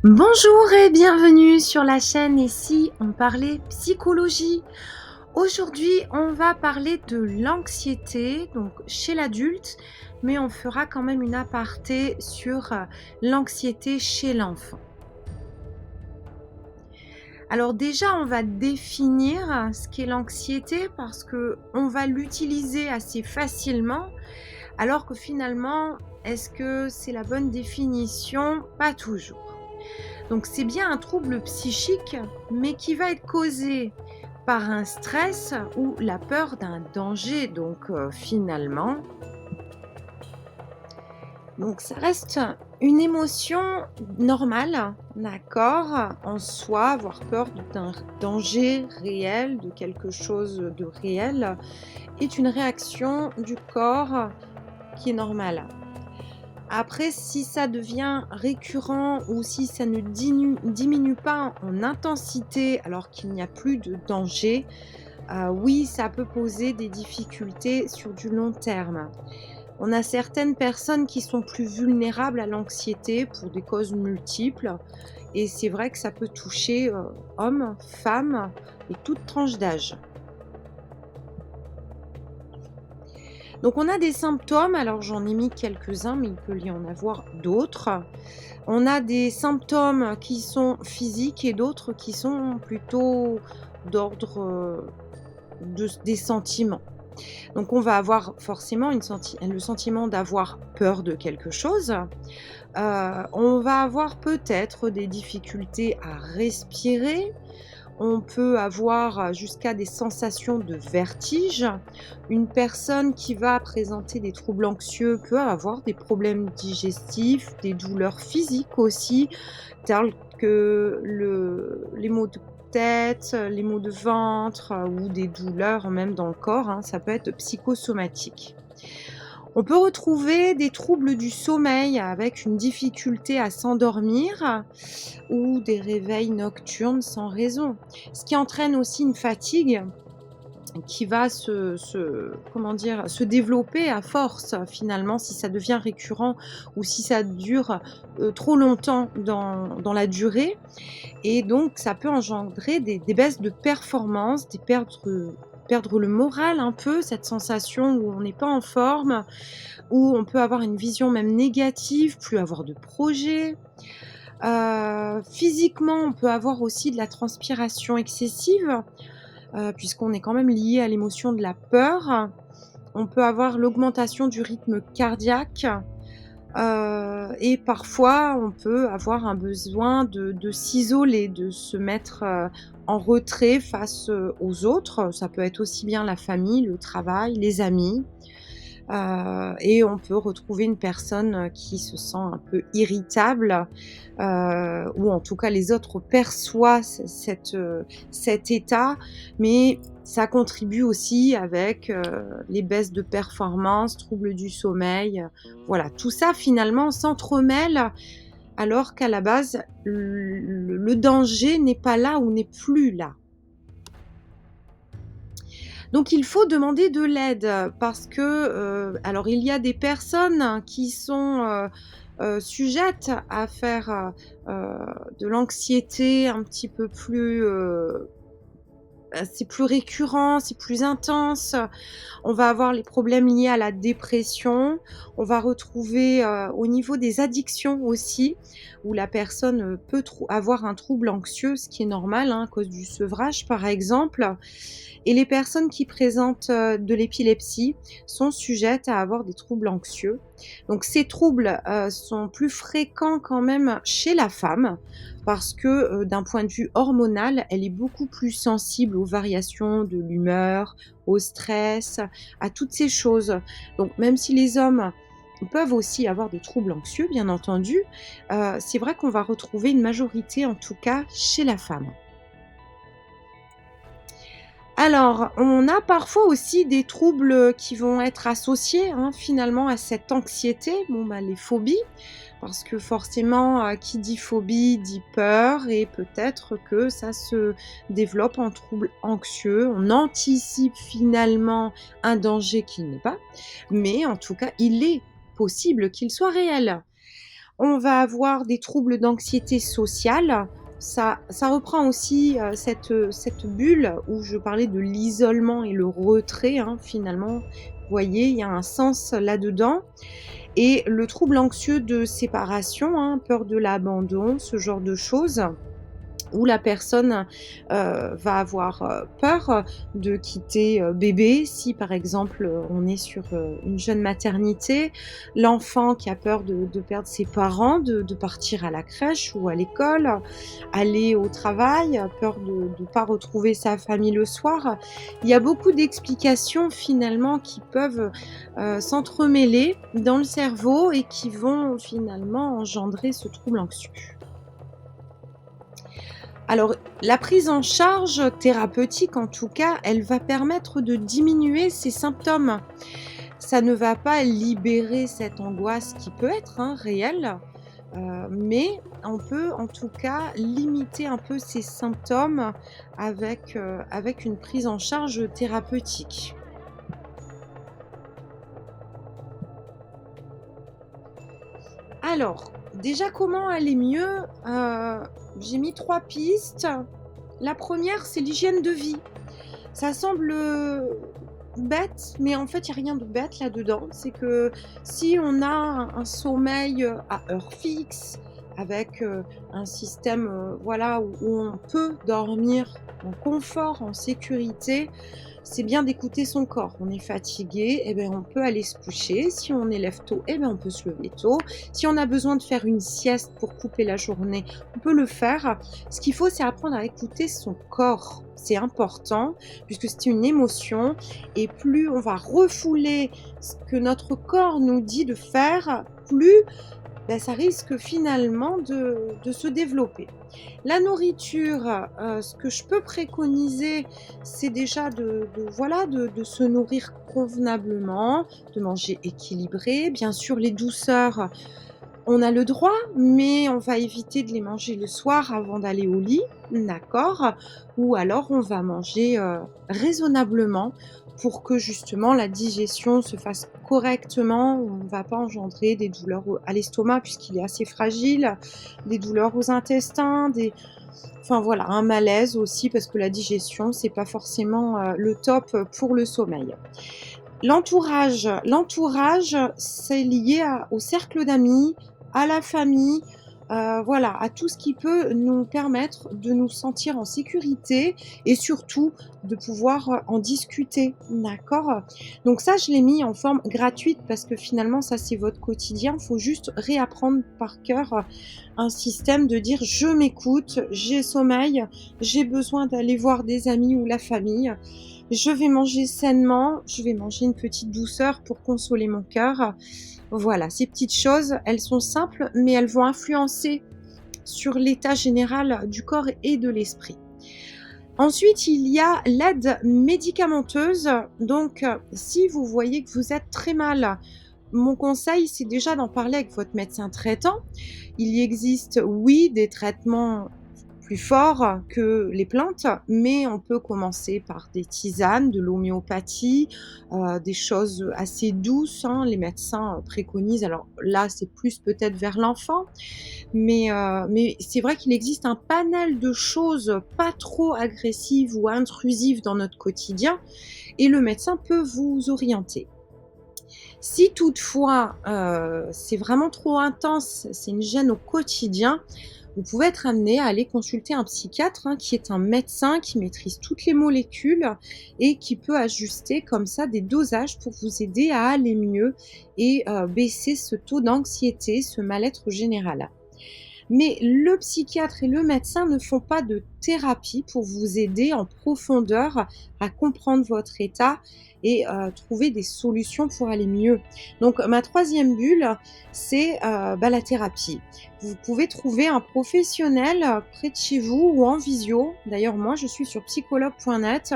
Bonjour et bienvenue sur la chaîne Ici on parlait psychologie. Aujourd'hui, on va parler de l'anxiété, donc chez l'adulte, mais on fera quand même une aparté sur l'anxiété chez l'enfant. Alors déjà, on va définir ce qu'est l'anxiété parce que on va l'utiliser assez facilement, alors que finalement, est-ce que c'est la bonne définition? Pas toujours. Donc c'est bien un trouble psychique, mais qui va être causé par un stress ou la peur d'un danger. Donc ça reste une émotion normale, d'accord, en soi, avoir peur d'un danger réel, de quelque chose de réel, est une réaction du corps qui est normale. Après, si ça devient récurrent ou si ça ne diminue pas en intensité alors qu'il n'y a plus de danger, oui, ça peut poser des difficultés sur du long terme. On a certaines personnes qui sont plus vulnérables à l'anxiété pour des causes multiples et c'est vrai que ça peut toucher, hommes, femmes et toutes tranches d'âge. Donc on a des symptômes, alors j'en ai mis quelques-uns, mais il peut y en avoir d'autres. On a des symptômes qui sont physiques et d'autres qui sont plutôt d'ordre, des sentiments. Donc on va avoir forcément le sentiment d'avoir peur de quelque chose. On va avoir peut-être des difficultés à respirer. On peut avoir, jusqu'à des sensations de vertige. Une personne qui va présenter des troubles anxieux peut avoir des problèmes digestifs, des douleurs physiques aussi, tels que les maux de tête, les maux de ventre, ou des douleurs même dans le corps, hein, ça peut être psychosomatique. On peut retrouver des troubles du sommeil avec une difficulté à s'endormir ou des réveils nocturnes sans raison. Ce qui entraîne aussi une fatigue qui va comment dire? Se développer à force finalement si ça devient récurrent ou si ça dure, trop longtemps dans la durée et donc ça peut engendrer des baisses de performance, perdre le moral un peu, cette sensation où on n'est pas en forme, où on peut avoir une vision même négative, plus avoir de projets. Physiquement, on peut avoir aussi de la transpiration excessive, puisqu'on est quand même lié à l'émotion de la peur. On peut avoir l'augmentation du rythme cardiaque, et parfois on peut avoir un besoin de s'isoler, de se mettre, en retrait face, aux autres. Ça peut être aussi bien la famille, le travail, les amis. Et on peut retrouver une personne, qui se sent un peu irritable, ou en tout cas les autres perçoivent cet état, mais ça contribue aussi avec, les baisses de performance, troubles du sommeil, voilà. Tout ça finalement s'entremêle alors qu'à la base le danger n'est pas là ou n'est plus là. Donc il faut demander de l'aide, parce que, alors il y a des personnes qui sont, sujettes à faire, de l'anxiété un petit peu plus, c'est plus récurrent, c'est plus intense. On va avoir les problèmes liés à la dépression. On va retrouver, au niveau des addictions aussi, où la personne, peut avoir un trouble anxieux, ce qui est normal, hein, à cause du sevrage, par exemple. Et les personnes qui présentent, de l'épilepsie sont sujettes à avoir des troubles anxieux. Donc ces troubles, sont plus fréquents quand même chez la femme parce que, d'un point de vue hormonal, elle est beaucoup plus sensible aux variations de l'humeur, au stress, à toutes ces choses. Donc même si les hommes peuvent aussi avoir des troubles anxieux, bien entendu, c'est vrai qu'on va retrouver une majorité, en tout cas, chez la femme. Alors, on a parfois aussi des troubles, qui vont être associés, hein, finalement à cette anxiété. Bon, bah, les phobies, parce que forcément, qui dit phobie dit peur et peut-être que ça se développe en trouble anxieux. On anticipe finalement un danger qui n'est pas, mais en tout cas, il est possible qu'il soit réel. On va avoir des troubles d'anxiété sociale. Ça reprend aussi, cette bulle où je parlais de l'isolement et le retrait, hein, finalement. Vous voyez, il y a un sens là-dedans et le trouble anxieux de séparation, hein, peur de l'abandon, ce genre de choses où la personne, va avoir, peur, de quitter, bébé si par exemple, on est sur, une jeune maternité. L'enfant qui a peur de perdre ses parents, de partir à la crèche ou à l'école, aller au travail, peur de pas retrouver sa famille le soir. Il y a beaucoup d'explications finalement qui peuvent, s'entremêler dans le cerveau et qui vont finalement engendrer ce trouble anxieux. Alors, la prise en charge thérapeutique, en tout cas, elle va permettre de diminuer ces symptômes. Ça ne va pas libérer cette angoisse qui peut être, hein, réelle, mais on peut, en tout cas, limiter un peu ces symptômes avec une prise en charge thérapeutique. Alors, déjà, comment aller mieux? J'ai mis 3 pistes. La première, c'est l'hygiène de vie. Ça semble, bête, mais en fait, il y a rien de bête là-dedans. C'est que si on a un sommeil, à heure fixe, avec, un système, voilà, où on peut dormir en confort, en sécurité, c'est bien d'écouter son corps. On est fatigué, et ben, on peut aller se coucher. Si on est lève tôt, et ben, on peut se lever tôt. Si on a besoin de faire une sieste pour couper la journée, on peut le faire. Ce qu'il faut, c'est apprendre à écouter son corps. C'est important puisque c'est une émotion et plus on va refouler ce que notre corps nous dit de faire, plus, bah, ça risque finalement de se développer. La nourriture, ce que je peux préconiser, c'est déjà voilà, de se nourrir convenablement, de manger équilibré. Bien sûr, les douceurs, on a le droit, mais on va éviter de les manger le soir avant d'aller au lit, d'accord? Ou alors on va manger, raisonnablement pour que justement la digestion se fasse correctement. On ne va pas engendrer des douleurs au à l'estomac puisqu'il est assez fragile, des douleurs aux intestins, des enfin voilà, un malaise aussi parce que la digestion, c'est pas forcément, le top, pour le sommeil. L'entourage, c'est lié au cercle d'amis, à la famille, voilà, à tout ce qui peut nous permettre de nous sentir en sécurité et surtout de pouvoir, en discuter, d'accord? Donc ça, je l'ai mis en forme gratuite parce que finalement ça, c'est votre quotidien. Il faut juste réapprendre par cœur, un système de dire: «Je m'écoute, j'ai sommeil, j'ai besoin d'aller voir des amis ou la famille. Je vais manger sainement, je vais manger une petite douceur pour consoler mon cœur». Voilà, ces petites choses, elles sont simples, mais elles vont influencer sur l'état général du corps et de l'esprit. Ensuite, il y a l'aide médicamenteuse. Donc, si vous voyez que vous êtes très mal, mon conseil, c'est déjà d'en parler avec votre médecin traitant. Il y existe, oui, des traitements plus forts que les plantes, mais on peut commencer par des tisanes, de l'homéopathie, des choses assez douces, hein. Les médecins, préconisent alors là, c'est plus peut-être vers l'enfant, mais c'est vrai qu'il existe un panel de choses pas trop agressives ou intrusives dans notre quotidien et le médecin peut vous orienter. Si toutefois, c'est vraiment trop intense, c'est une gêne au quotidien, vous pouvez être amené à aller consulter un psychiatre, hein, qui est un médecin qui maîtrise toutes les molécules et qui peut ajuster comme ça des dosages pour vous aider à aller mieux et baisser ce taux d'anxiété, ce mal-être général. Mais le psychiatre et le médecin ne font pas de thérapie pour vous aider en profondeur à comprendre votre état et trouver des solutions pour aller mieux. Donc ma troisième bulle, c'est, bah, la thérapie. Vous pouvez trouver un professionnel, près de chez vous ou en visio. D'ailleurs moi je suis sur psychologue.net,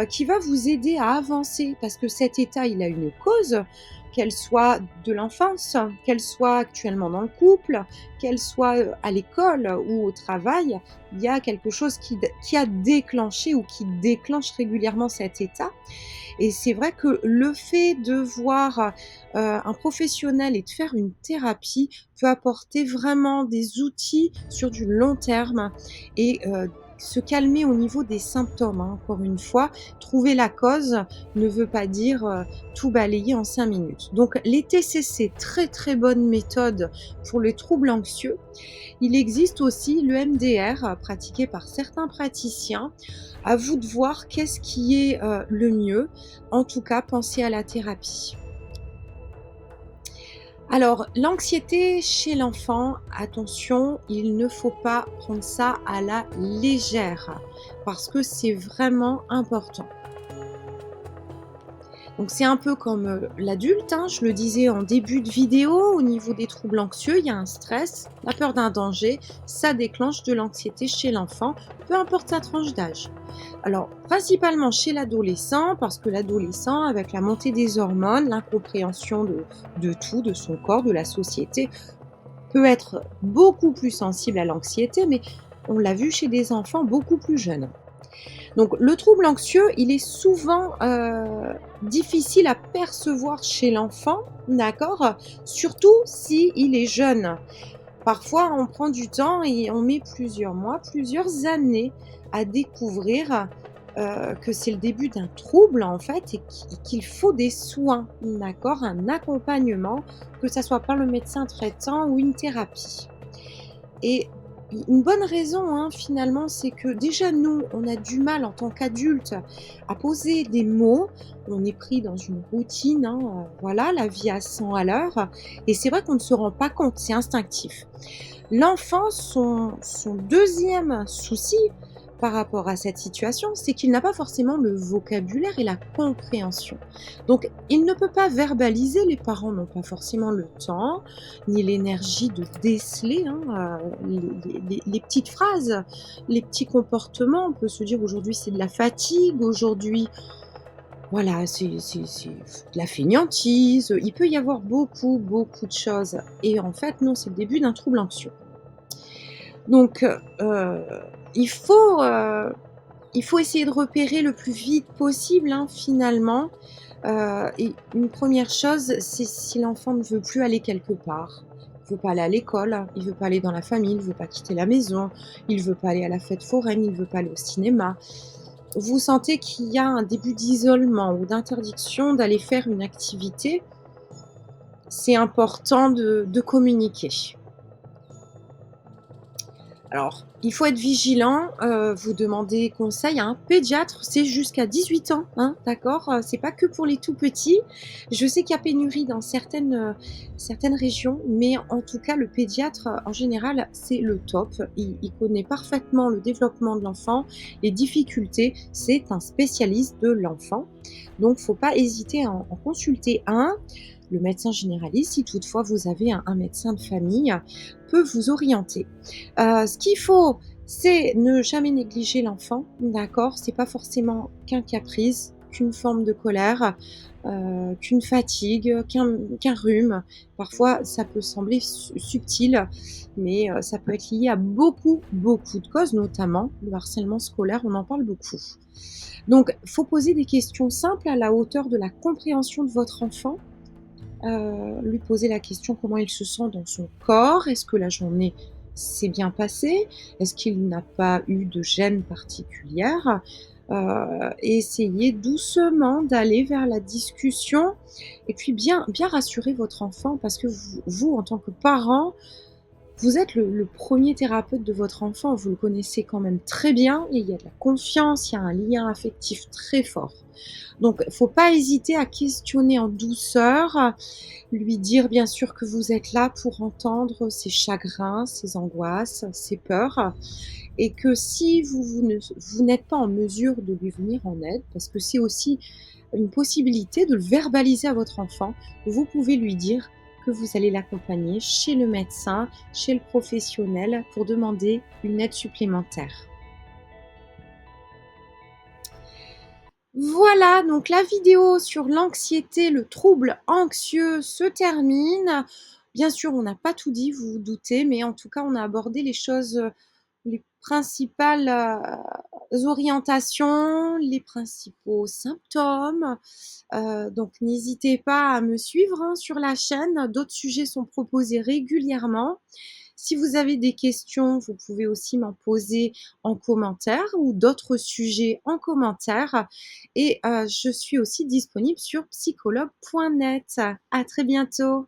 qui va vous aider à avancer parce que cet état, il a une cause qu'elle soit de l'enfance, qu'elle soit actuellement dans le couple, qu'elle soit, à l'école ou au travail, il y a quelque chose qui a déclenché ou qui déclenche régulièrement cet état. Et c'est vrai que le fait de voir, un professionnel et de faire une thérapie peut apporter vraiment des outils sur du long terme et se calmer au niveau des symptômes, hein. Encore une fois, trouver la cause ne veut pas dire, tout balayer en 5 minutes. Donc les TCC, très, très bonne méthode pour les troubles anxieux. Il existe aussi l'EMDR, pratiqué par certains praticiens. À vous de voir qu'est-ce qui est, le mieux. En tout cas, pensez à la thérapie. Alors, l'anxiété chez l'enfant, attention, il ne faut pas prendre ça à la légère, parce que c'est vraiment important. Donc c'est un peu comme, l'adulte, hein, je le disais en début de vidéo, au niveau des troubles anxieux, il y a un stress, la peur d'un danger, ça déclenche de l'anxiété chez l'enfant, peu importe sa tranche d'âge. Alors principalement chez l'adolescent, parce que l'adolescent, avec la montée des hormones, l'incompréhension de tout, de son corps, de la société, peut être beaucoup plus sensible à l'anxiété, mais on l'a vu chez des enfants beaucoup plus jeunes. Donc le trouble anxieux, il est souvent, difficile à percevoir chez l'enfant, d'accord? Surtout s'il est jeune. Parfois, on prend du temps et on met plusieurs mois, plusieurs années à découvrir, que c'est le début d'un trouble en fait et qu'il faut des soins, d'accord? Un accompagnement, que ça soit par le médecin traitant ou une thérapie. Et une bonne raison, hein, finalement, c'est que déjà nous, on a du mal en tant qu'adultes à poser des mots. On est pris dans une routine, hein, voilà, la vie à 100 à l'heure et c'est vrai qu'on ne se rend pas compte, c'est instinctif. L'enfant, son 2e souci par rapport à cette situation, c'est qu'il n'a pas forcément le vocabulaire et la compréhension. Donc il ne peut pas verbaliser, les parents n'ont pas forcément le temps, ni l'énergie de déceler, hein, les petites phrases, les petits comportements. On peut se dire: «Aujourd'hui, c'est de la fatigue, aujourd'hui, voilà, c'est de la fainéantise». Il peut y avoir beaucoup, beaucoup de choses et en fait, non, c'est le début d'un trouble anxieux. Donc, il faut, heu, il faut essayer de repérer le plus vite possible, hein, finalement, et une première chose, c'est si l'enfant ne veut plus aller quelque part. Il veut pas aller à l'école, il veut pas aller dans la famille, il veut pas quitter la maison, il veut pas aller à la fête foraine, il veut pas aller au cinéma. Vous sentez qu'il y a un début d'isolement ou d'interdiction d'aller faire une activité, c'est important de communiquer. Alors, il faut être vigilant, vous demandez conseil à un pédiatre, c'est jusqu'à 18 ans, hein, d'accord? C'est pas que pour les tout petits. Je sais qu'il y a pénurie dans certaines régions, mais en tout cas, le pédiatre, en général, c'est le top. Il connaît parfaitement le développement de l'enfant, les difficultés, c'est un spécialiste de l'enfant. Donc faut pas hésiter à en consulter un. Le médecin généraliste, si toutefois vous avez un médecin de famille, peut vous orienter. Ce qu'il faut, c'est ne jamais négliger l'enfant, d'accord? C'est pas forcément qu'un caprice, qu'une forme de colère, qu'une fatigue, qu'un rhume. Parfois, ça peut sembler subtil, mais ça peut être lié à beaucoup, beaucoup de causes, notamment le harcèlement scolaire, on en parle beaucoup. Donc, faut poser des questions simples à la hauteur de la compréhension de votre enfant. Lui poser la question comment il se sent dans son corps. Est-ce que la journée s'est bien passée? Est-ce qu'il n'a pas eu de gêne particulière? Et essayer doucement d'aller vers la discussion et puis bien rassurer votre enfant parce que vous en tant que parent, vous êtes le 1er thérapeute de votre enfant, vous le connaissez quand même très bien et il y a de la confiance, il y a un lien affectif très fort. Donc faut pas hésiter à questionner en douceur, lui dire bien sûr que vous êtes là pour entendre ses chagrins, ses angoisses, ses peurs et que si vous n'êtes pas en mesure de lui venir en aide, parce que c'est aussi une possibilité de le verbaliser à votre enfant, vous pouvez lui dire que vous allez l'accompagner chez le médecin, chez le professionnel pour demander une aide supplémentaire. Voilà, donc la vidéo sur l'anxiété, le trouble anxieux se termine. Bien sûr, on n'a pas tout dit, vous vous doutez, mais en tout cas, on a abordé les choses, les principales, orientations, les principaux symptômes. Donc n'hésitez pas à me suivre, hein, sur la chaîne. D'autres sujets sont proposés régulièrement. Si vous avez des questions, vous pouvez aussi m'en poser en commentaire ou d'autres sujets en commentaire et je suis aussi disponible sur psychologue.net. À très bientôt.